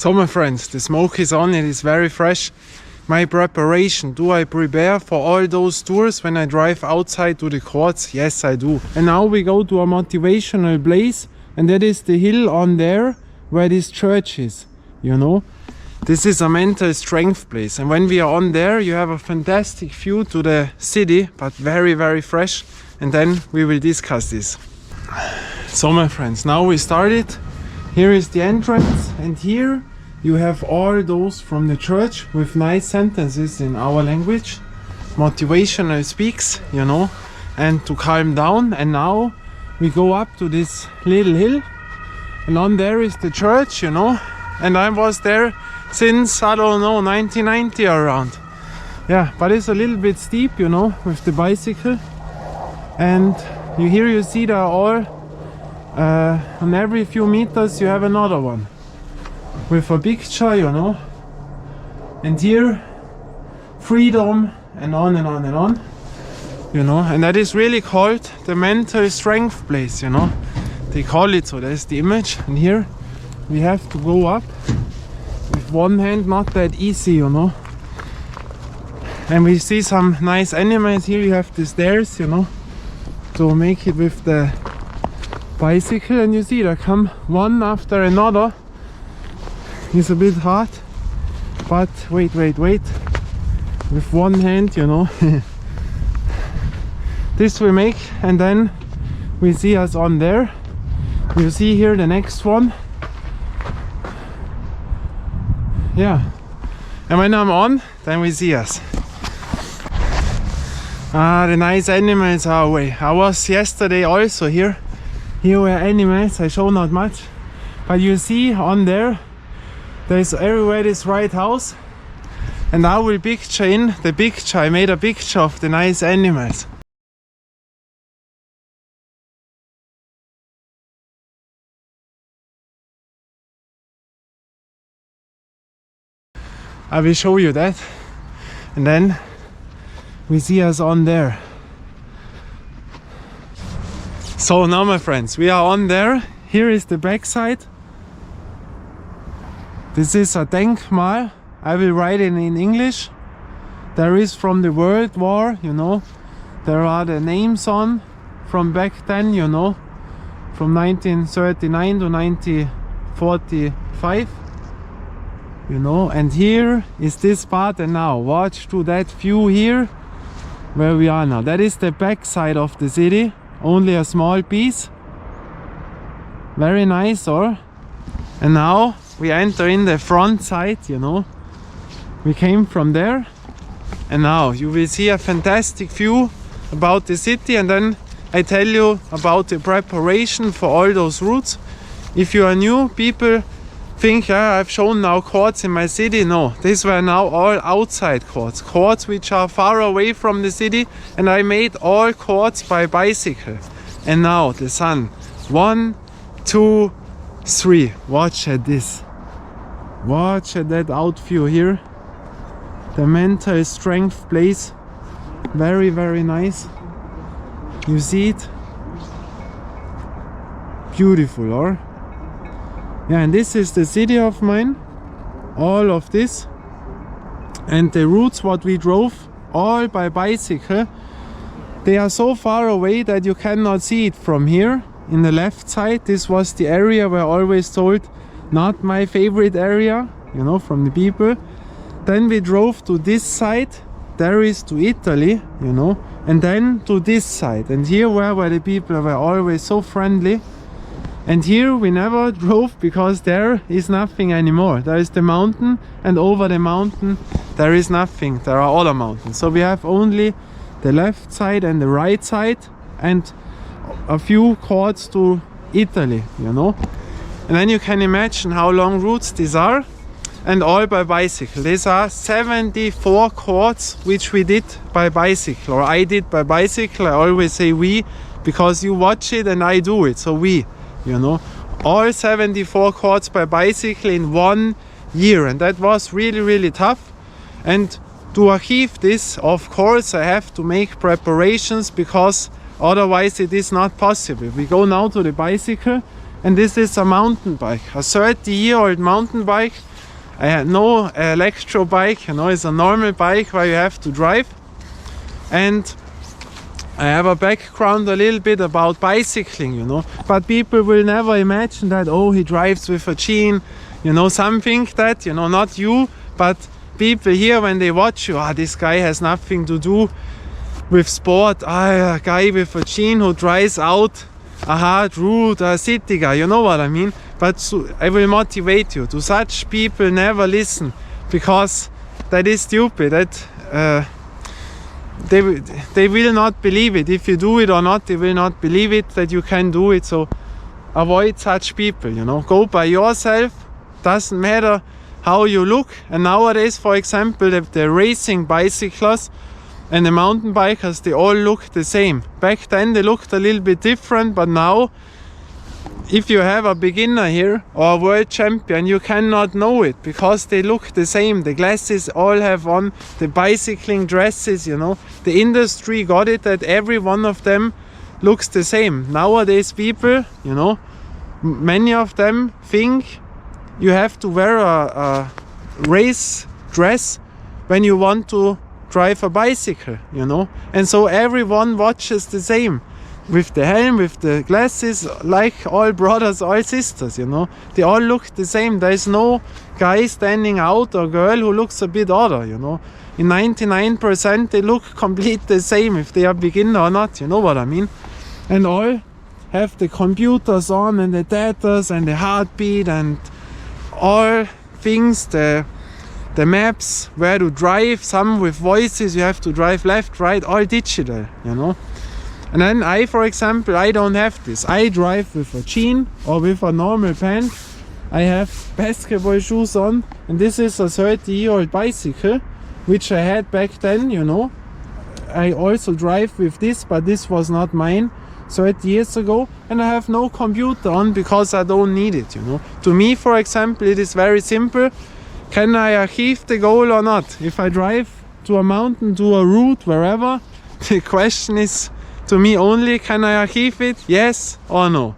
So my friends, the smoke is on, it is very fresh. My preparation, do I prepare for all those tours when I drive outside to the courts? Yes, I do. And now we go to a motivational place, and that is the hill on there where this church is, you know. This is a mental strength place, and when we are on there you have a fantastic view to the city, but very, very fresh, and then we will discuss this. So my friends, now we started. Here is the entrance, and here you have all those from the church with nice sentences in our language, motivational speaks, you know, and to calm down. And now we go up to this little hill, and on there is the church, you know, and I was there since, I don't know, 1990 around. Yeah, but it's a little bit steep, you know, with the bicycle. And you see there all on every few meters you have another one with a picture, you know, and here freedom, and on and on and on, you know. And that is really called the mental strength place, you know, they call it so. That's the image. And here we have to go up with one hand, not that easy, you know. And we see some nice animals. Here you have the stairs, you know, to make it with the bicycle, and you see they come one after another. It's a bit hard, but wait, with one hand, you know. This we make, and then we see us on there. You see here the next one. Yeah, and when I'm on, then we see us. The nice animals are away. I was yesterday also here. Here were animals, I show not much, but you see on there, there's everywhere this right house, and I will picture in the picture. I made a picture of the nice animals. I will show you that, and then we see us on there. So now my friends, we are on there. Here is the backside. This is a Denkmal. I will write it in English. There is from the World War, you know. There are the names on from back then, you know, from 1939 to 1945, you know. And here is this part, and now watch to that view here where we are now. That is the backside of the city, only a small piece. Very nice, or? And now we enter in the front side, you know. We came from there, and now you will see a fantastic view about the city, and then I tell you about the preparation for all those routes. If you are new, people think, yeah, I've shown now courts in my city. No, these were now all outside courts, courts which are far away from the city, and I made all courts by bicycle. And now the sun, 1, 2, 3, watch at this. Watch at that out view here. The mental strength place. Very, very nice. You see it? Beautiful, or? Yeah, and this is the city of mine. All of this. And the routes what we drove, all by bicycle. They are so far away that you cannot see it from here. In the left side, this was the area where I always told, not my favorite area, you know, from the people. Then we drove to this side, there is to Italy, you know, and then to this side. And here where the people were always so friendly. And here we never drove because there is nothing anymore. There is the mountain, and over the mountain there is nothing. There are other mountains. So we have only the left side and the right side, and a few courts to Italy, you know. And then you can imagine how long routes these are, and all by bicycle. These are 74 courts which we did by bicycle, or I did by bicycle. I always say we, because you watch it and I do it, so we, you know. All 74 courts by bicycle in 1 year, and that was really, really tough. And to achieve this, of course, I have to make preparations, because otherwise it is not possible. We go now to the bicycle, and this is a mountain bike, a 30-year-old mountain bike I had no electro bike, you know, it's a normal bike where you have to drive. And I have a background a little bit about bicycling, you know, but people will never imagine that, oh, he drives with a chain, you know, some think that, you know, not you, but people here when they watch you, this guy has nothing to do with sport, a guy with a chain who drives out a hard route, a city guy, you know what I mean? But I will motivate you. To such people, never listen, because that is stupid. That they will not believe it. If you do it or not, they will not believe it that you can do it. So avoid such people, you know. Go by yourself. Doesn't matter how you look. And nowadays, for example, the racing bicyclists and the mountain bikers, they all look the same. Back then they looked a little bit different, but now if you have a beginner here or a world champion, you cannot know it because they look the same. The glasses all have on, the bicycling dresses, you know. The industry got it that every one of them looks the same. Nowadays people, you know, many of them think you have to wear a race dress when you want to drive a bicycle, you know. And so everyone watches the same. With the helm, with the glasses, like all brothers, all sisters, you know. They all look the same. There is no guy standing out or girl who looks a bit odder, you know. In 99% they look complete the same if they are beginner or not, you know what I mean. And all have the computers on and the datas and the heartbeat and all things, the maps, where to drive, some with voices, you have to drive left, right, all digital, you know. And then I, for example, I don't have this. I drive with a jean or with a normal pant. I have basketball shoes on, and this is a 30-year-old bicycle, which I had back then, you know. I also drive with this, but this was not mine 30 years ago, and I have no computer on because I don't need it, you know. To me, for example, it is very simple. Can I achieve the goal or not? If I drive to a mountain, to a route, wherever, the question is to me only, can I achieve it? Yes or no?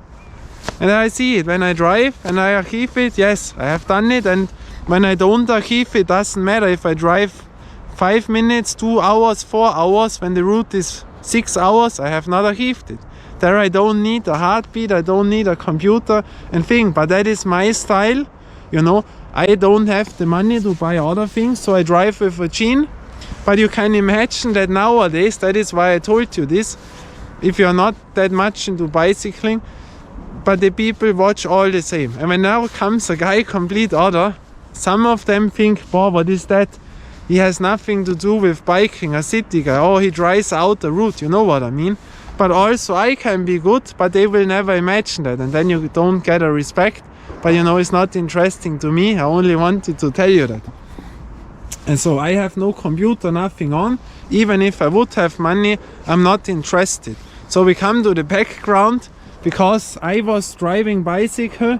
And I see it when I drive and I achieve it. Yes, I have done it. And when I don't achieve it, doesn't matter if I drive 5 minutes, 2 hours, 4 hours. When the route is 6 hours, I have not achieved it. There I don't need a heartbeat, I don't need a computer and thing. But that is my style, you know. I don't have the money to buy other things, so I drive with a jean. But you can imagine that nowadays, that is why I told you this, if you're not that much into bicycling, but the people watch all the same. And when now comes a guy complete other, some of them think, boah, what is that? He has nothing to do with biking, a city guy. Oh, he drives out the route, you know what I mean? But also I can be good, but they will never imagine that. And then you don't get a respect. But you know, it's not interesting to me. I only wanted to tell you that. And so I have no computer, nothing on. Even if I would have money, I'm not interested. So we come to the background, because I was driving bicycle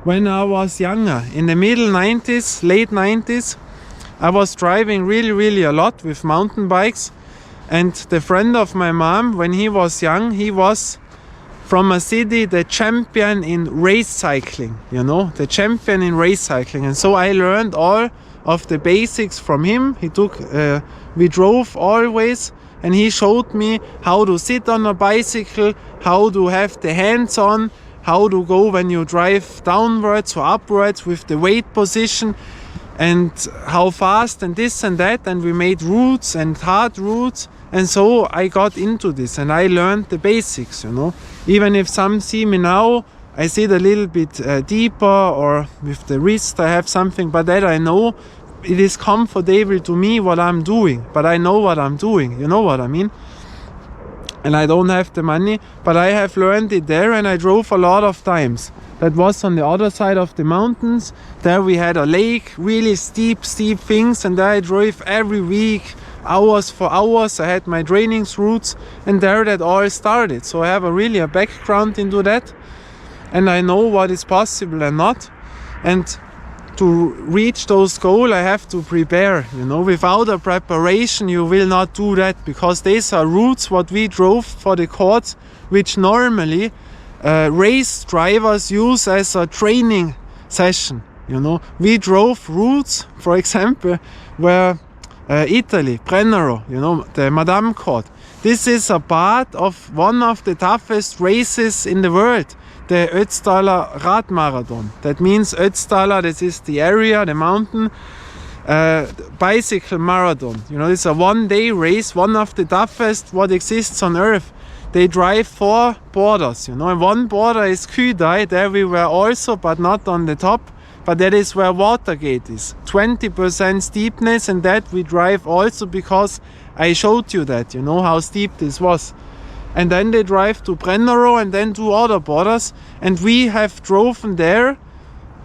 when I was younger. In the middle 90s, late 90s, I was driving really a lot with mountain bikes. And the friend of my mom, when he was young, he was from a city the champion in race cycling, you know, the champion in race cycling. And so I learned all of the basics from him. We drove always, and he showed me how to sit on a bicycle, how to have the hands on, how to go when you drive downwards or upwards with the weight position, and how fast and this and that. And we made routes and hard routes. And so I got into this and I learned the basics, you know. Even if some see me now, I sit a little bit deeper, or with the wrist I have something, but that I know it is comfortable to me what I'm doing. But I know what I'm doing, you know what I mean? And I don't have the money, but I have learned it there, and I drove a lot of times. That was on the other side of the mountains. There we had a lake, really steep things, and there I drove every week, hours for hours. I had my training routes, and there that all started. So I have a background into that, and I know what is possible and not. And to reach those goals, I have to prepare, you know. Without a preparation, you will not do that, because these are routes what we drove for the courts, which normally race drivers use as a training session, you know. We drove routes, for example, where Italy, Brennero, you know, the Madame Court. This is a part of one of the toughest races in the world, the Ötztaler Radmarathon. That means Ötztaler, this is the area, the mountain, bicycle marathon. You know, it's a one-day race, one of the toughest what exists on earth. They drive 4 borders, you know, and one border is Kühdei, there we were also, but not on the top. But that is where Watergate is. 20% steepness, and that we drive also because I showed you that, you know, how steep this was. And then they drive to Brennero and then 2 other borders. And we have driven there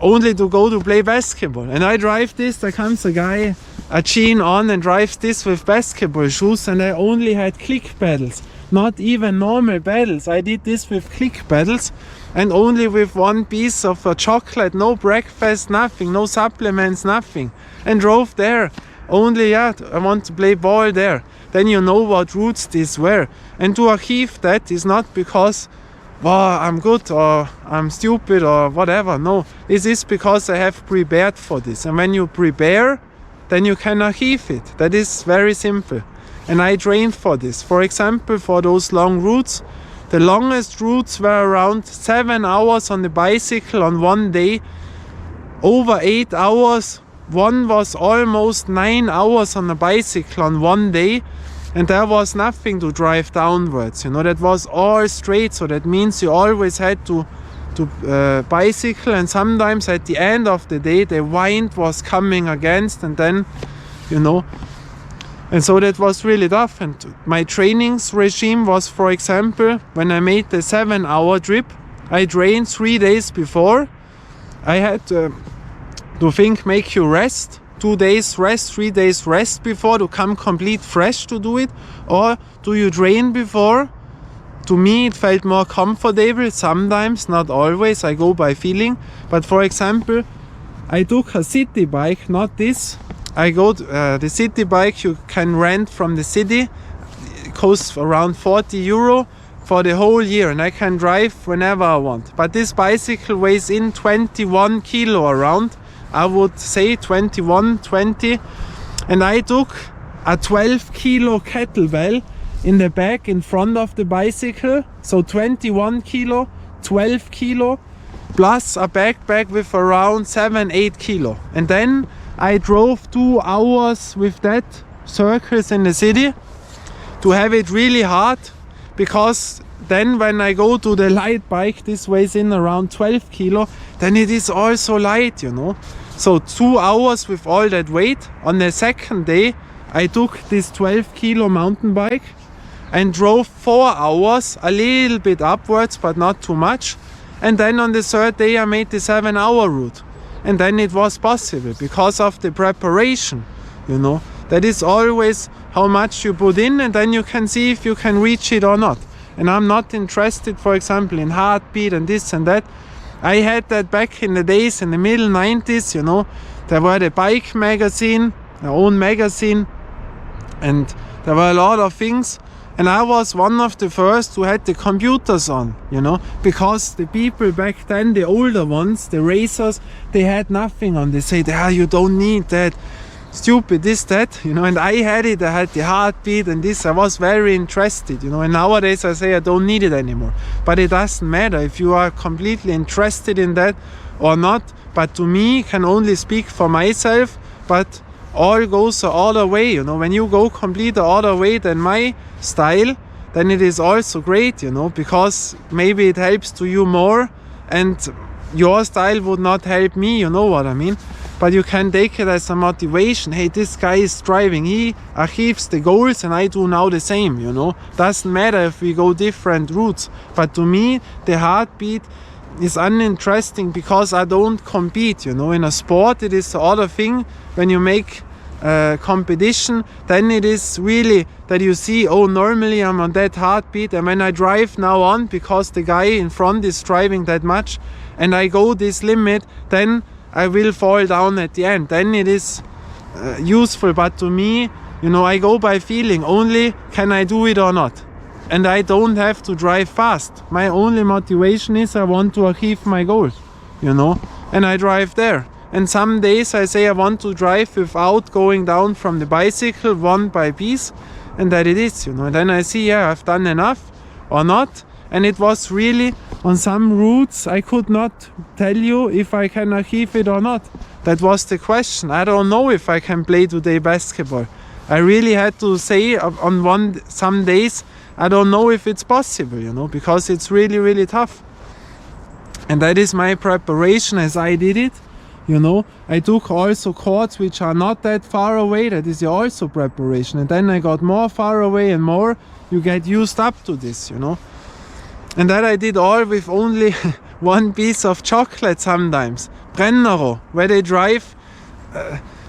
only to go to play basketball. And I drive this, there comes a guy, a jean on, and drives this with basketball shoes, and I only had click pedals. Not even normal pedals. I did this with click pedals and only with one piece of chocolate, no breakfast, nothing, no supplements, nothing. And drove there. Only, I want to play ball there. Then you know what routes these were. And to achieve that is not because, wow, I'm good or I'm stupid or whatever. No, this is because I have prepared for this. And when you prepare, then you can achieve it. That is very simple. And I trained for this. For example, for those long routes, the longest routes were around 7 hours on the bicycle on one day, over 8 hours. One was almost 9 hours on the bicycle on one day, and there was nothing to drive downwards. You know, that was all straight. So that means you always had to bicycle, and sometimes at the end of the day the wind was coming against, and then, you know. And so that was really tough. And my trainings regime was, for example, when I made the 7-hour trip, I trained 3 days before. I had to make you rest, 2 days rest, 3 days rest before to come complete fresh to do it. Or do you train before? To me it felt more comfortable, sometimes, not always, I go by feeling. But for example, I took a city bike, not this. I go to, the city bike you can rent from the city. It costs around 40 euro for the whole year, and I can drive whenever I want. But this bicycle weighs in 21 kilo around. I would say 21, 20. And I took a 12 kilo kettlebell in the back in front of the bicycle. So 21 kilo, 12 kilo, plus a backpack with around 7-8 kilo. And then I drove 2 hours with that, circles in the city, to have it really hard, because then when I go to the light bike, this weighs in around 12 kilo, then it is also light, you know. So 2 hours with all that weight. On the second day, I took this 12 kilo mountain bike and drove 4 hours, a little bit upwards, but not too much. And then on the third day, I made the 7-hour route. And then it was possible because of the preparation, you know. That is always how much you put in, and then you can see if you can reach it or not. And I'm not interested, for example, in heartbeat and this and that. I had that back in the days, in the middle 90s, you know. There were the bike magazine, their own magazine, and there were a lot of things. And I was one of the first who had the computers on, you know, because the people back then, the older ones, the racers, they had nothing on. They said, you don't need that, stupid, this, that, you know. And I had it, I had the heartbeat and this, I was very interested, you know. And nowadays I say I don't need it anymore. But it doesn't matter if you are completely interested in that or not. But to me, can only speak for myself, but all goes the other way, you know. When you go complete the other way than my style, then it is also great, you know, because maybe it helps to you more and your style would not help me, you know what I mean. But you can take it as a motivation. Hey, this guy is driving, he achieves the goals and I do now the same, you know. Doesn't matter if we go different routes. But to me, the heartbeat is uninteresting because I don't compete, you know. In a sport, it is the other thing. When you make competition, then it is really that you see, oh, normally I'm on that heartbeat, and when I drive now on because the guy in front is driving that much and I go this limit, then I will fall down at the end. Then it is useful. But to me, you know, I go by feeling only, can I do it or not? And I don't have to drive fast. My only motivation is I want to achieve my goal, you know, and I drive there. and some days I say I want to drive without going down from the bicycle one by piece, and that it is, you know. And then I see, yeah, I've done enough or not. And it was really, on some routes I could not tell you if I can achieve it or not. That was the question. I don't know if I can play today basketball. I really had to say on some days I don't know if it's possible, you know, because it's really, really tough. And that is my preparation as I did it, you know. I took also courts which are not that far away. That is also preparation. And then I got more far away and more. You get used up to this, you know. And that I did all with only one piece of chocolate sometimes. Brennero, where they drive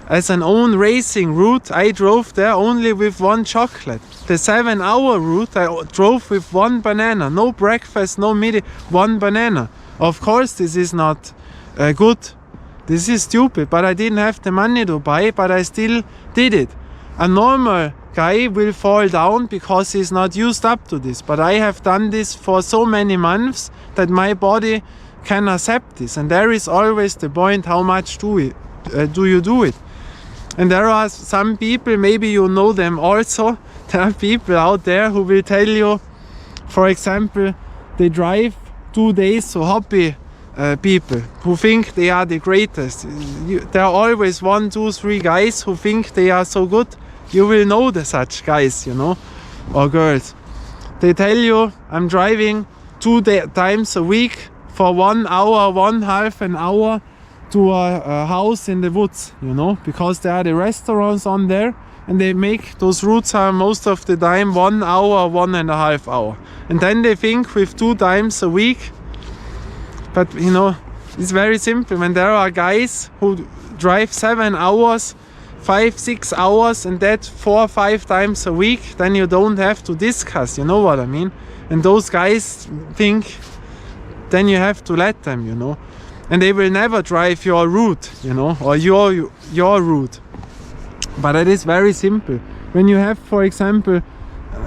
as an own racing route. I drove there only with one chocolate. The 7-hour route I drove with one banana. No breakfast, no meal, one banana. Of course this is not good. This is stupid, but I didn't have the money to buy, but I still did it. A normal guy will fall down because he's not used up to this, but I have done this for so many months that my body can accept this. And there is always the point, how much do you do it? And there are some people, maybe you know them also, there are people out there who will tell you, for example, they drive 2 days, so hobby people who think they are the greatest. There are always 1, 2, 3 guys who think they are so good. You will know such guys, you know, or girls. They tell you, I'm driving 2 times a week for 1 hour, 1/2 an hour to a house in the woods, you know, because there are the restaurants on there, and they make those routes are most of the time 1 hour, 1.5 hour. And then they think with 2 times a week. But you know, it's very simple. When there are guys who drive 7 hours, 5, 6 hours, and that 4 or 5 times a week, then you don't have to discuss, you know what I mean? And those guys think, then you have to let them, you know. And they will never drive your route, you know, or your route. But it is very simple. When you have, for example,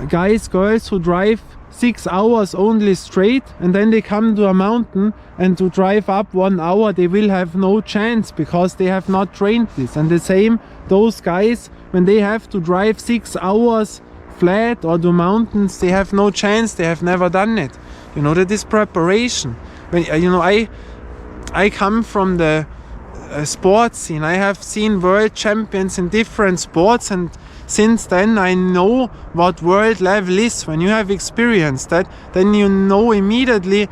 guys, girls who drive 6 hours only straight, and then they come to a mountain, and to drive up 1 hour they will have no chance because they have not trained this. And the same, those guys, when they have to drive 6 hours flat or to mountains, they have no chance. They have never done it. You know, that is preparation. When you know, I come from the sports scene. I have seen world champions in different sports, and since then I know what world level is. When you have experienced that, then you know immediately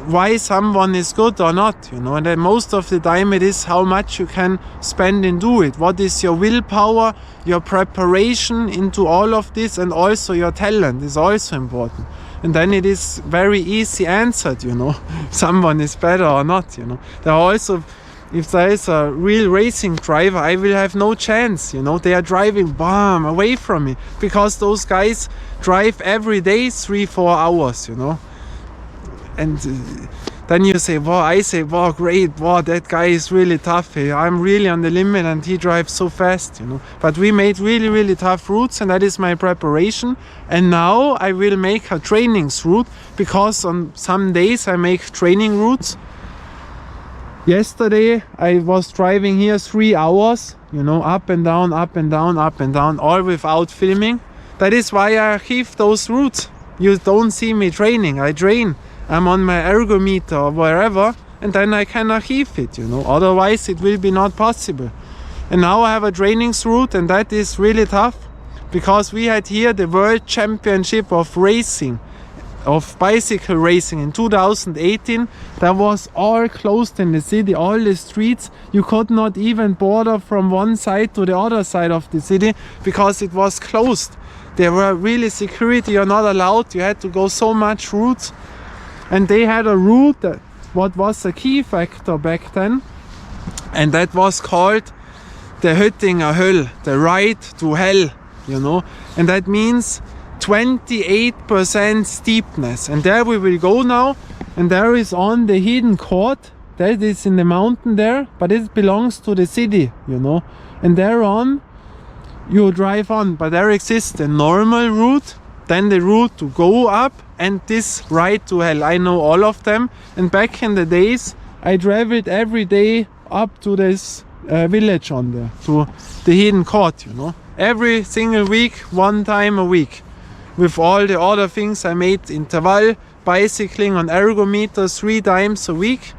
why someone is good or not, you know. And then most of the time it is how much you can spend into it. What is your willpower, your preparation into all of this, and also your talent is also important. And then it is very easy answered, you know, someone is better or not, you know. There are also, if there is a real racing driver, I will have no chance, you know. They are driving away from me because those guys drive every day 3-4 hours, you know. And then you say, wow, I say, wow, great, wow, that guy is really tough. I'm really on the limit and he drives so fast, you know. But we made really, really tough routes, and that is my preparation. And now I will make a trainings route, because on some days I make training routes. Yesterday I was driving here 3 hours, you know, up and down, up and down, up and down, all without filming. That is why I achieve those routes. You don't see me training, I train. I'm on my ergometer or wherever, and then I can achieve it, you know. Otherwise it will be not possible. And now I have a trainings route, and that is really tough, because we had here the World Championship of Racing, of bicycle racing in 2018. That was all closed in the city, all the streets. You could not even border from one side to the other side of the city because it was closed. There were really security, you're not allowed, you had to go so much routes. And they had a route that what was a key factor back then, and that was called the Höttinger Hell, the ride to hell, you know. And that means 28% steepness. And there we will go now, and there is on the hidden court, that is in the mountain there, but it belongs to the city, you know. And there on you drive on, but there exists the normal route, then the route to go up, and this ride to hell. I know all of them, and back in the days I traveled every day up to this village on there, to the hidden court, you know. Every single week, 1 time a week. With all the other things I made, interval, bicycling on ergometer 3 times a week.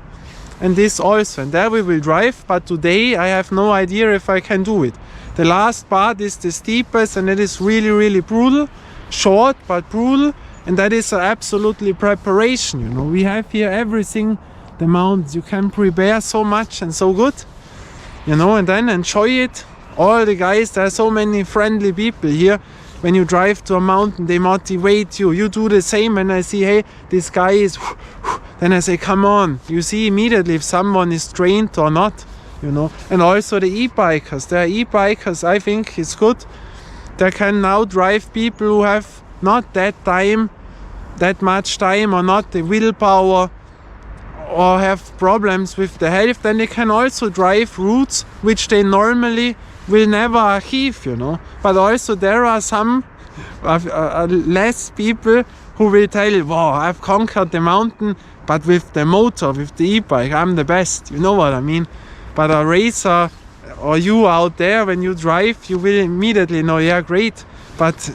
And this also, and there we will drive, but today I have no idea if I can do it. The last part is the steepest, and it is really brutal, short but brutal, and that is absolutely preparation, you know. We have here everything, the mountains, you can prepare so much and so good, you know, and then enjoy it. All the guys, there are so many friendly people here. When you drive to a mountain, they motivate you. You do the same. When I see, hey, this guy is, then I say, come on. You see immediately if someone is trained or not, you know. And also the e-bikers. There are e-bikers, I think it's good. They can now drive people who have not that much time, or not the willpower, or have problems with the health. Then they can also drive routes which they normally will never achieve, you know. But also there are some less people who will tell you, wow, I've conquered the mountain, but with the motor, with the e-bike, I'm the best. You know what I mean? But a racer, or you out there, when you drive, you will immediately know, yeah, great. But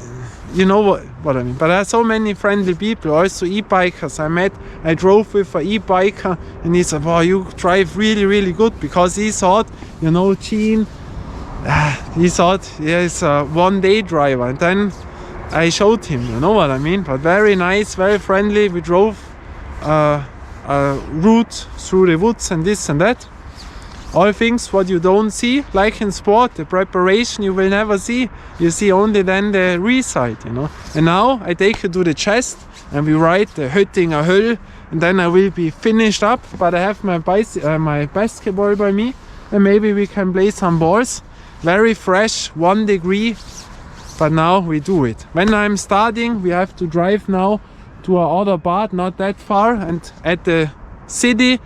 you know what I mean. But there are so many friendly people, also e-bikers I drove with an e-biker, and he said, wow, you drive really good, because he thought, you know, Gene, he thought he's a one-day driver. And then I showed him, you know what I mean. But very nice, very friendly. We drove a route through the woods and this and that. All things what you don't see, like in sport, the preparation you will never see. You see only then the result, you know. And now I take you to the chest and we ride the Höttinger Hell, and then I will be finished up. But I have my basketball by me, and maybe we can play some balls. Very fresh, 1 degree, but now we do it. When I'm starting, we have to drive now to our other part, not that far, and at the city,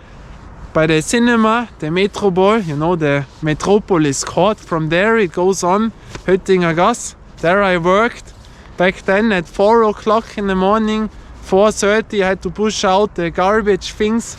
by the cinema, the Metropol, you know, the Metropolis court. From there it goes on, Höttinger Gas. There I worked back then at 4 o'clock in the morning, 4:30 I had to push out the garbage things.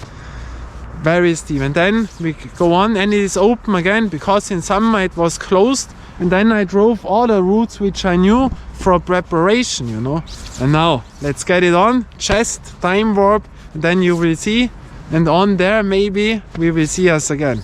Very steep, and then we go on, and it is open again, because in summer it was closed. And then I drove all the routes which I knew for preparation, you know. And now let's get it on, chest, time warp, and then you will see, and on there maybe we will see us again.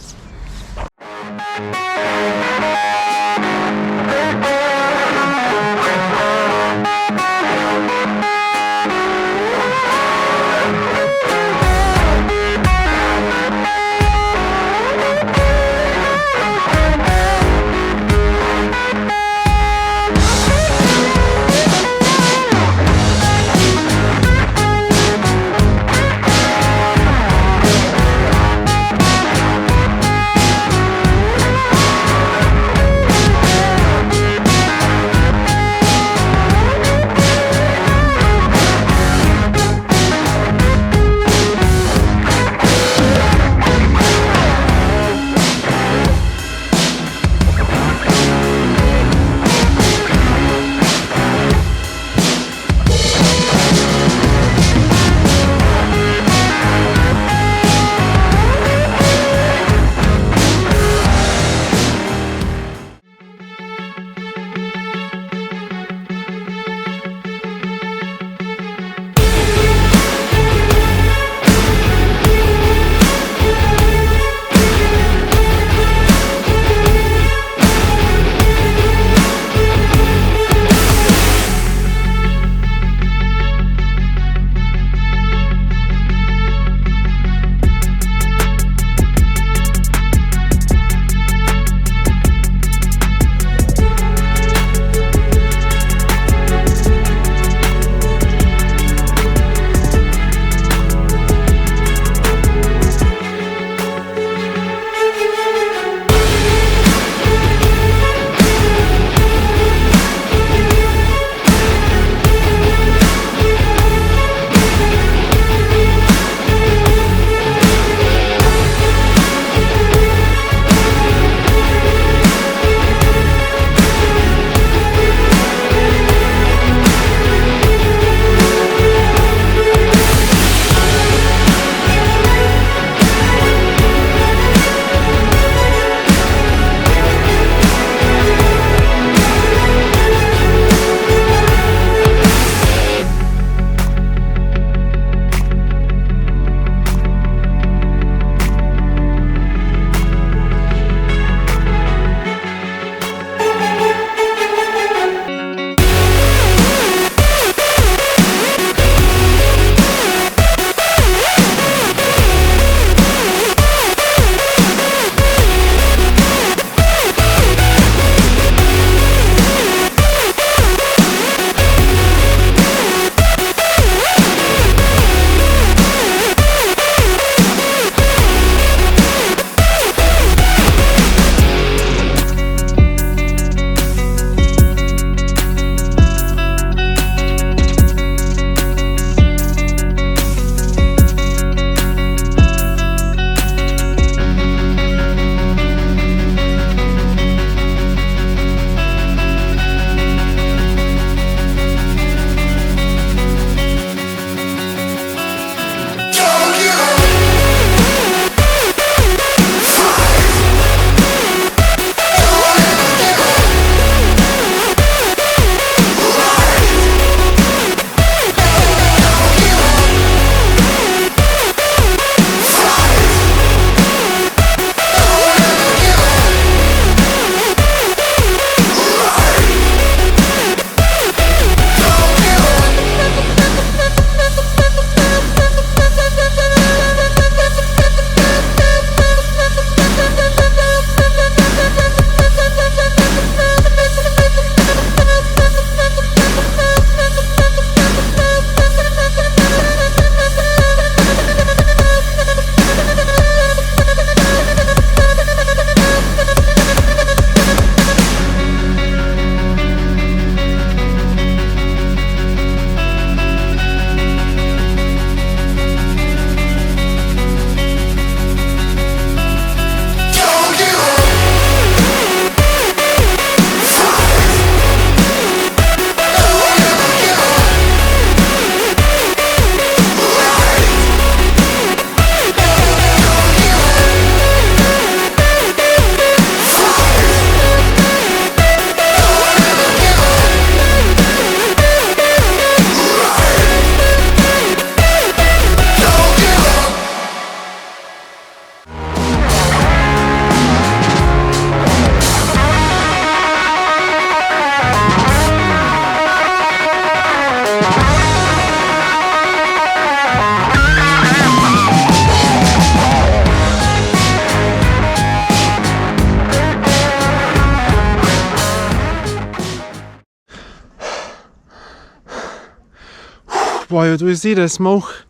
Boy, do you see the smoke?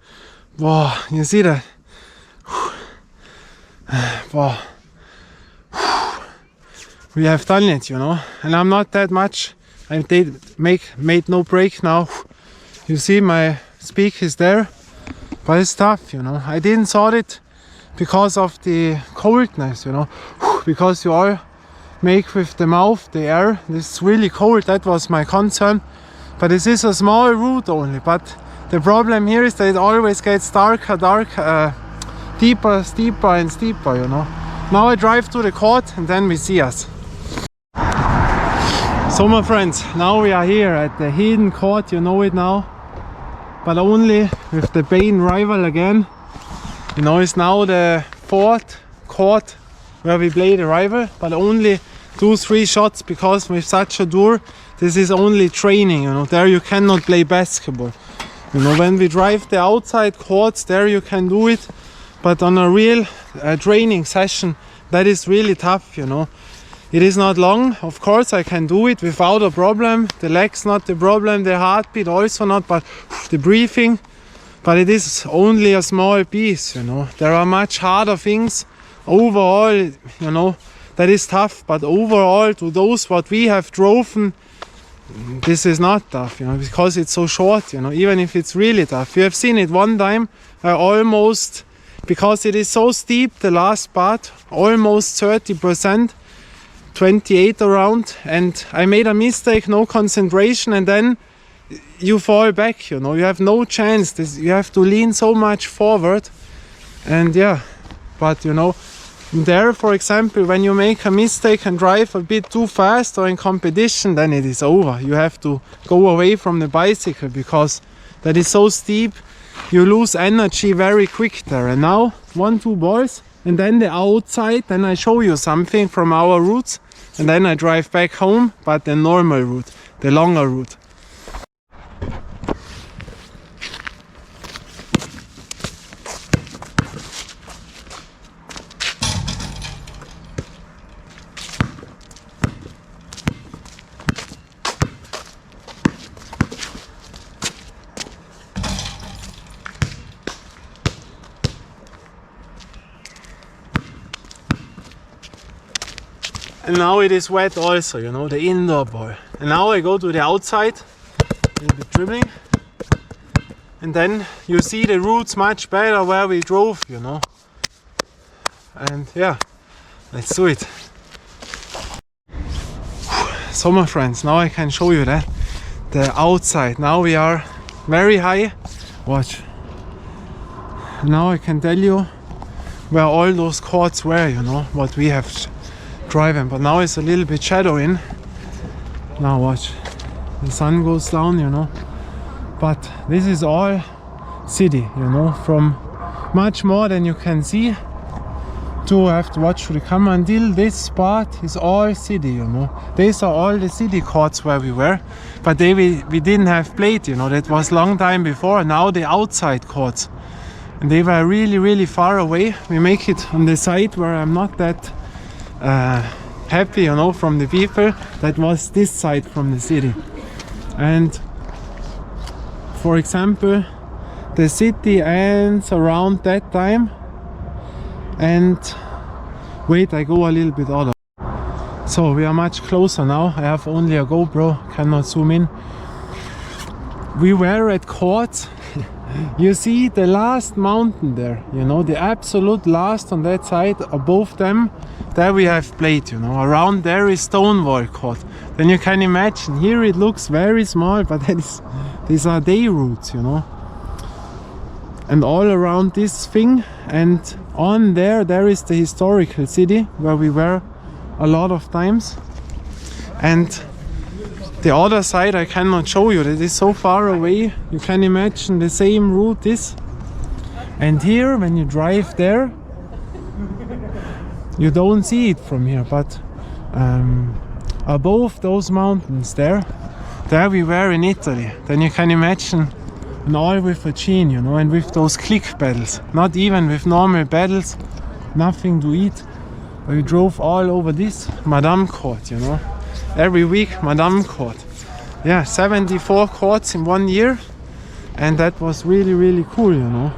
Wow, you see that? Wow. We have done it, you know, and I'm not that much. I made no break now. You see my speak is there, but it's tough, you know. I didn't thought it because of the coldness, you know, because you all make with the mouth the air. This is really cold. That was my concern. But this is a small route only. But the problem here is that it always gets darker, deeper, steeper and steeper, you know. Now I drive to the court and then we see us. So my friends, now we are here at the hidden court, you know it now. But only with the main rival again. You know, it's now the fourth court where we play the rival, but only 2-3 shots, because with such a tour, this is only training, you know. There you cannot play basketball. You know, when we drive the outside courts, there you can do it. But on a real training session, that is really tough, you know. It is not long, of course I can do it without a problem. The legs not the problem, the heartbeat also not, but the breathing. But it is only a small piece, you know. There are much harder things. Overall, you know, that is tough. But overall, to those what we have driven, this is not tough, you know, because it's so short, you know, even if it's really tough. You have seen it one time, I almost, because it is so steep, the last part, almost 30%. 28 around, and I made a mistake, no concentration, and then you fall back, you know, you have no chance. You have to lean so much forward, and yeah, but you know, there, for example, when you make a mistake and drive a bit too fast or in competition, then it is over. You have to go away from the bicycle because that is so steep, you lose energy very quick there. And now 1-2 balls and then the outside, then I show you something from our routes. And then I drive back home, but the normal route, the longer route. And now it is wet also, you know, the indoor ball. And now I go to the outside, a little bit dribbling. And then you see the routes much better where we drove, you know. And yeah, let's do it. So my friends, now I can show you that. The outside, now we are very high. Watch. Now I can tell you where all those courts were, you know, what we have driving, but now it's a little bit shadow in. Now watch, the sun goes down, you know, but this is all city, you know, from much more than you can see to have to watch the camera until this spot is all city, you know. These are all the city courts where we were, but we didn't have played, you know, that was long time before. Now the outside courts, and they were really far away. We make it on the side where I'm not that happy, you know, from the people. That was this side from the city. And for example, the city ends around that time. And wait, I go a little bit out. So we are much closer now. I have only a GoPro, cannot zoom in. We were at courts. You see the last mountain there, you know, the absolute last on that side. Above them, there we have played, you know. Around there is Stonewall Court. Then you can imagine, here it looks very small, but that is, these are day routes, you know. And all around this thing, and on there is the historical city where we were a lot of times. And the other side I cannot show you, that is so far away. You can imagine the same route is. And here, when you drive there, you don't see it from here, but above those mountains there we were in Italy. Then you can imagine, and all with a chain, you know, and with those click pedals, not even with normal pedals, nothing to eat. We drove all over this Madame Court, you know. Every week, Madame Court. Yeah, 74 courts in 1 year. and that was really, really cool, you know.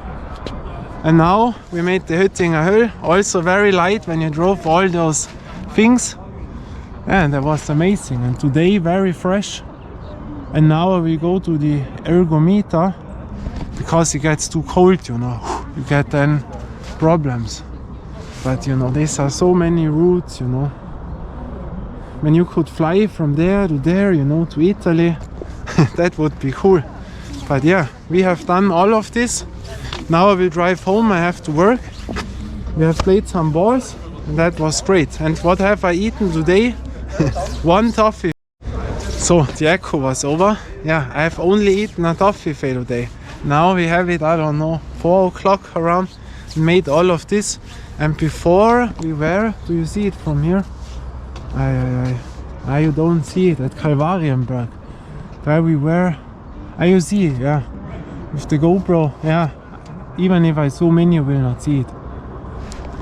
And now we made the Höttinger Hell, also very light when you drove all those things. And that was amazing. And today very fresh. And now I will go to the ergometer because it gets too cold, you know. You get then problems. But you know, these are so many routes, you know. When you could fly from there to there, you know, to Italy, that would be cool. But yeah, we have done all of this. Now I will drive home, I have to work. We have played some balls and that was great. And what have I eaten today? One toffee. So the echo was over. Yeah, I have only eaten a toffee today. Now we have it, I don't know, 4 o'clock around. Made all of this. And before we were, do you see it from here? You don't see it at Kalvarienberg. Where we were. You see it, yeah. With the GoPro, yeah. Even if I zoom in, you will not see it.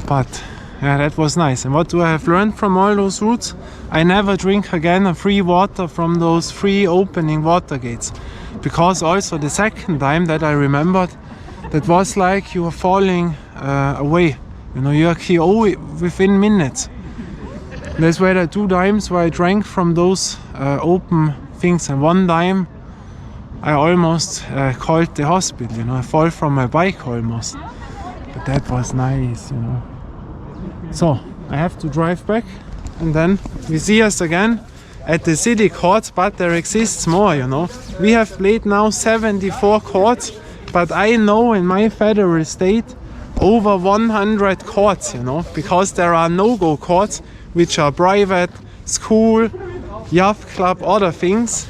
But yeah, that was nice. And what do I have learned from all those routes? I never drink again a free water from those free opening water gates. Because also the second time that I remembered, that was like you were falling away. You know, you are KO within minutes. That's why the 2 times where I drank from those open things, and 1 time I almost called the hospital, you know, I fall from my bike almost. But that was nice, you know. So, I have to drive back and then we see us again at the city courts, but there exists more, you know. We have played now 74 courts, but I know in my federal state over 100 courts, you know, because there are no-go courts, which are private, school, yacht club, other things.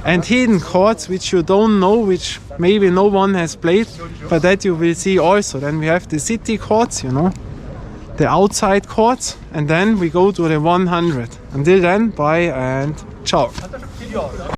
And hidden courts which you don't know, which maybe no one has played, but that you will see also. Then we have the city courts, you know, the outside courts, and then we go to the 100. Until then, bye and ciao.